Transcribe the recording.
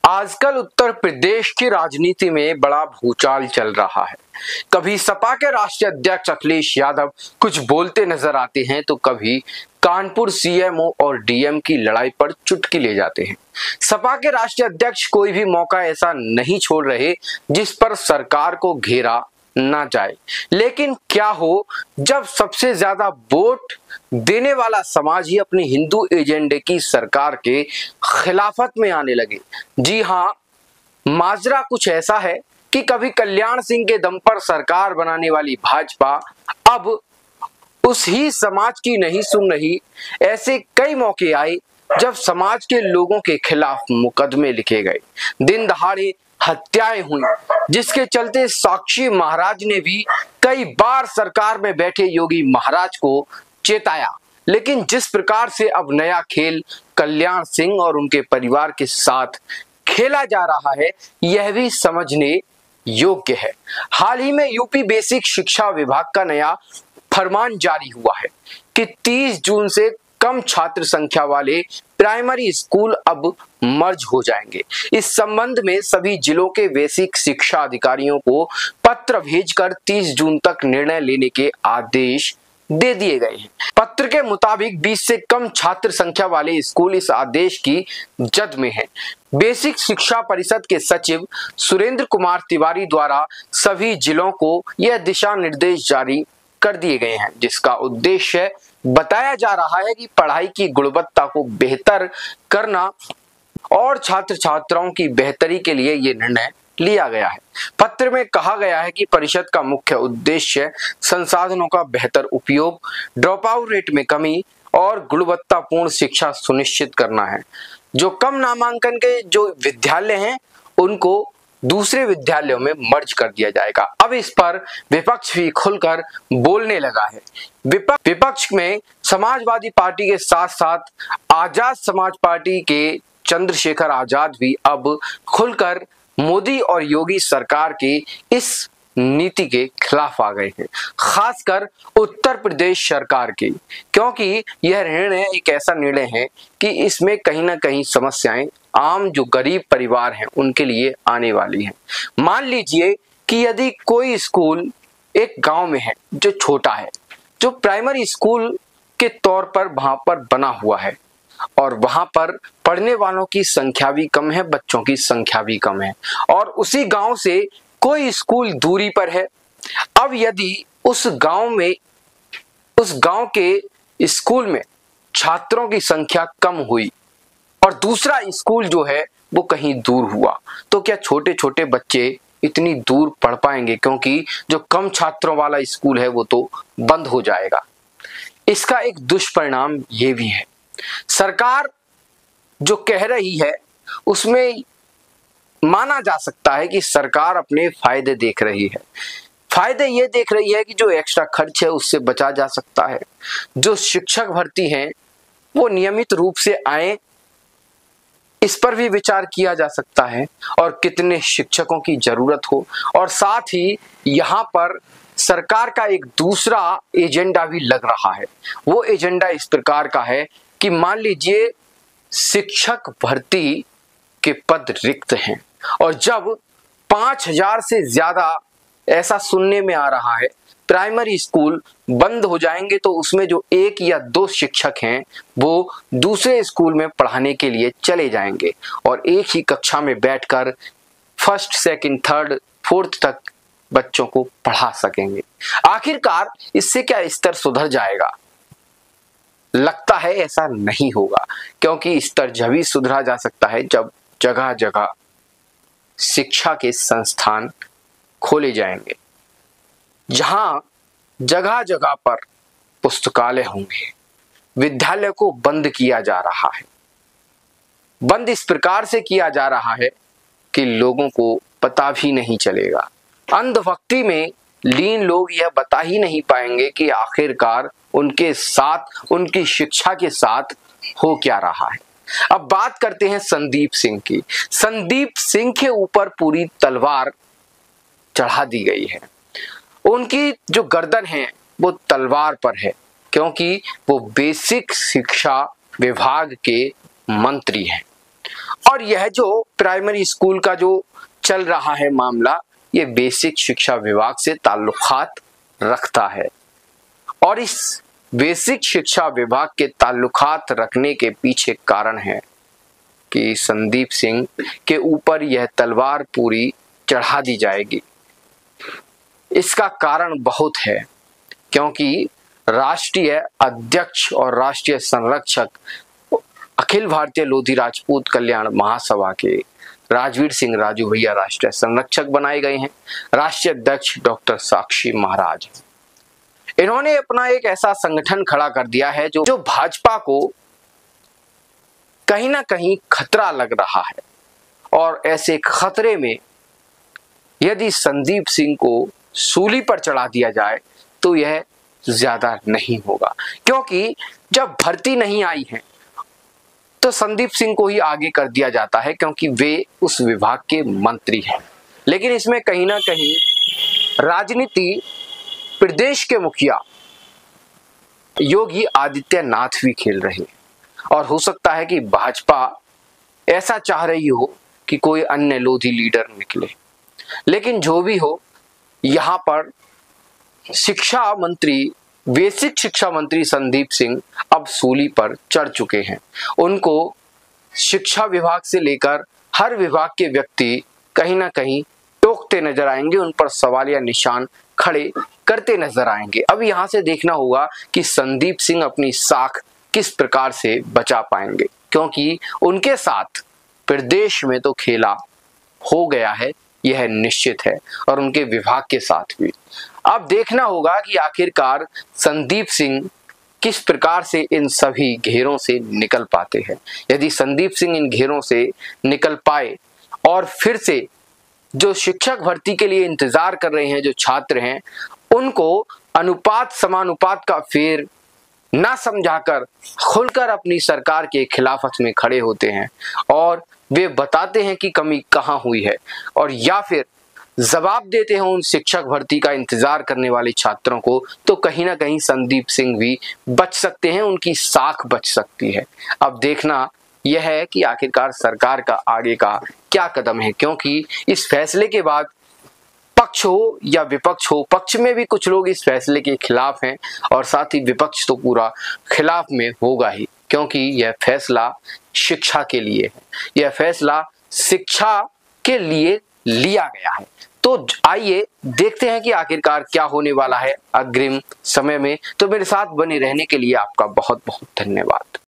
आजकल उत्तर प्रदेश की राजनीति में बड़ा भूचाल चल रहा है। कभी सपा के राष्ट्रीय अध्यक्ष अखिलेश यादव कुछ बोलते नजर आते हैं तो कभी कानपुर सीएमओ और डीएम की लड़ाई पर चुटकी ले जाते हैं। सपा के राष्ट्रीय अध्यक्ष कोई भी मौका ऐसा नहीं छोड़ रहे जिस पर सरकार को घेरा ना जाए। लेकिन क्या हो जब सबसे ज्यादा वोट देने वाला समाज ही अपने हिंदू एजेंडे की सरकार के खिलाफत में आने लगे। जी हाँ, माजरा कुछ ऐसा है कि कभी कल्याण सिंह के दम पर सरकार बनाने वाली भाजपा अब उस ही समाज की नहीं सुन रही। ऐसे कई मौके आए जब समाज के लोगों के खिलाफ मुकदमे लिखे गए, दिन दहाड़े हत्याएं हुई, जिसके चलते साक्षी महाराज ने भी कई बार सरकार में बैठे योगी महाराज को चेताया। लेकिन जिस प्रकार से अब नया खेल कल्याण सिंह और उनके परिवार के साथ खेला जा रहा है, यह भी समझने योग्य है। हाल ही में यूपी बेसिक शिक्षा विभाग का नया फरमान जारी हुआ है कि 30 जून से कम छात्र संख्या वाले प्राइमरी स्कूल अब मर्ज हो जाएंगे। इस संबंध में सभी जिलों के बेसिक शिक्षा अधिकारियों को पत्र भेजकर 30 जून तक निर्णय लेने के आदेश दे दिए गए हैं। पत्र के मुताबिक 20 से कम छात्र संख्या वाले स्कूल इस आदेश की जद में हैं। बेसिक शिक्षा परिषद के सचिव सुरेंद्र कुमार तिवारी द्वारा सभी जिलों को यह दिशा निर्देश जारी कर दिए गए हैं, जिसका उद्देश्य बताया जा रहा है कि पढ़ाई की गुणवत्ता को बेहतर करना और छात्र छात्राओं की बेहतरी के लिए ये निर्णय लिया गया है। पत्र में कहा गया है कि परिषद का मुख्य उद्देश्य संसाधनों का बेहतर उपयोग, ड्रॉप आउट रेट में कमी और गुणवत्तापूर्ण शिक्षा सुनिश्चित करना है। जो कम नामांकन के जो विद्यालय हैं उनको दूसरे विद्यालयों में मर्ज कर दिया जाएगा। अब इस पर विपक्ष भी खुलकर बोलने लगा है। विपक्ष में समाजवादी पार्टी के साथ साथ आजाद समाज पार्टी के चंद्रशेखर आजाद भी अब खुलकर मोदी और योगी सरकार के इस नीति के खिलाफ आ गए हैं, खासकर उत्तर प्रदेश सरकार की, क्योंकि यह निर्णय एक ऐसा निर्णय है कि इसमें कहीं ना कहीं समस्याएं आम जो गरीब परिवार हैं उनके लिए आने वाली हैं। मान लीजिए कि यदि कोई स्कूल एक गांव में है जो छोटा है, जो प्राइमरी स्कूल के तौर पर वहां पर बना हुआ है और वहां पर पढ़ने वालों की संख्या भी कम है, बच्चों की संख्या भी कम है, और उसी गांव से कोई स्कूल दूरी पर है। अब यदि उस गांव के स्कूल में छात्रों की संख्या कम हुई और दूसरा स्कूल जो है वो कहीं दूर हुआ, तो क्या छोटे छोटे बच्चे इतनी दूर पढ़ पाएंगे? क्योंकि जो कम छात्रों वाला स्कूल है वो तो बंद हो जाएगा। इसका एक दुष्परिणाम ये भी है, सरकार जो कह रही है उसमें माना जा सकता है कि सरकार अपने फायदे देख रही है। फायदे ये देख रही है कि जो एक्स्ट्रा खर्च है उससे बचा जा सकता है, जो शिक्षक भर्ती हैं वो नियमित रूप से आए, इस पर भी विचार किया जा सकता है, और कितने शिक्षकों की जरूरत हो। और साथ ही यहाँ पर सरकार का एक दूसरा एजेंडा भी लग रहा है। वो एजेंडा इस प्रकार का है कि मान लीजिए शिक्षक भर्ती के पद रिक्त हैं और जब 5000 से ज्यादा, ऐसा सुनने में आ रहा है, प्राइमरी स्कूल बंद हो जाएंगे तो उसमें जो 1 या 2 शिक्षक हैं वो दूसरे स्कूल में पढ़ाने के लिए चले जाएंगे और एक ही कक्षा में बैठकर फर्स्ट, सेकंड, थर्ड, फोर्थ तक बच्चों को पढ़ा सकेंगे। आखिरकार इससे क्या स्तर सुधर जाएगा? लगता है ऐसा नहीं होगा, क्योंकि स्तर जब सुधरा जा सकता है जब जगह जगह शिक्षा के संस्थान खोले जाएंगे, जहां जगह जगह पर पुस्तकालय होंगे। विद्यालय को बंद किया जा रहा है, बंद इस प्रकार से किया जा रहा है कि लोगों को पता भी नहीं चलेगा। अंधभक्ति में लीन लोग यह बता ही नहीं पाएंगे कि आखिरकार उनके साथ, उनकी शिक्षा के साथ हो क्या रहा है। अब बात करते हैं संदीप सिंह की। संदीप सिंह के ऊपर पूरी तलवार चढ़ा दी गई है। उनकी जो गर्दन है वो तलवार पर है, क्योंकि वो बेसिक शिक्षा विभाग के मंत्री हैं और यह जो प्राइमरी स्कूल का जो चल रहा है मामला, ये बेसिक शिक्षा विभाग से ताल्लुकात रखता है। और इस बेसिक शिक्षा विभाग के ताल्लुकात रखने के पीछे कारण है कि संदीप सिंह के ऊपर यह तलवार पूरी चढ़ा दी जाएगी। इसका कारण बहुत है, क्योंकि राष्ट्रीय अध्यक्ष और राष्ट्रीय संरक्षक अखिल भारतीय लोधी राजपूत कल्याण महासभा के राजवीर सिंह राजू भैया राष्ट्रीय संरक्षक बनाए गए हैं। राष्ट्रीय अध्यक्ष डॉक्टर साक्षी महाराज, इन्होंने अपना एक ऐसा संगठन खड़ा कर दिया है जो भाजपा को कहीं ना कहीं खतरा लग रहा है। और ऐसे खतरे में यदि संदीप सिंह को सूली पर चढ़ा दिया जाए तो यह ज्यादा नहीं होगा, क्योंकि जब भर्ती नहीं आई है तो संदीप सिंह को ही आगे कर दिया जाता है, क्योंकि वे उस विभाग के मंत्री हैं। लेकिन इसमें कहीं ना कहीं राजनीति प्रदेश के मुखिया योगी आदित्यनाथ भी खेल रहे हैं, और हो सकता है कि भाजपा ऐसा चाह रही हो कि कोई अन्य लोधी लीडर निकले। लेकिन जो भी हो, यहाँ पर शिक्षा मंत्री, बेसिक शिक्षा मंत्री संदीप सिंह अब सूली पर चढ़ चुके हैं। उनको शिक्षा विभाग से लेकर हर विभाग के व्यक्ति कहीं ना कहीं टोकते नजर आएंगे, उन पर सवालिया निशान खड़े करते नजर आएंगे। अब यहाँ से देखना होगा कि संदीप सिंह अपनी साख किस प्रकार से बचा पाएंगे, क्योंकि उनके साथ प्रदेश में तो खेला हो गया है, यह निश्चित है, और उनके विभाग के साथ भी। अब देखना होगा कि आखिरकार संदीप सिंह किस प्रकार से इन सभी घेरों से निकल पाते हैं। यदि संदीप सिंह इन घेरों से निकल पाए और फिर से जो शिक्षक भर्ती के लिए इंतजार कर रहे हैं, जो छात्र हैं, उनको अनुपात समानुपात का फेर ना समझाकर खुलकर अपनी सरकार के खिलाफत में खड़े होते हैं और वे बताते हैं कि कमी कहाँ हुई है, और या फिर जवाब देते हैं उन शिक्षक भर्ती का इंतजार करने वाले छात्रों को, तो कहीं ना कहीं संदीप सिंह भी बच सकते हैं, उनकी साख बच सकती है। अब देखना यह है कि आखिरकार सरकार का आगे का क्या कदम है, क्योंकि इस फैसले के बाद पक्ष हो या विपक्ष हो, पक्ष में भी कुछ लोग इस फैसले के खिलाफ हैं और साथ ही विपक्ष तो पूरा खिलाफ में होगा ही, क्योंकि यह फैसला शिक्षा के लिए है, यह फैसला शिक्षा के लिए लिया गया है। तो आइए देखते हैं कि आखिरकार क्या होने वाला है अग्रिम समय में। तो मेरे साथ बने रहने के लिए आपका बहुत बहुत धन्यवाद।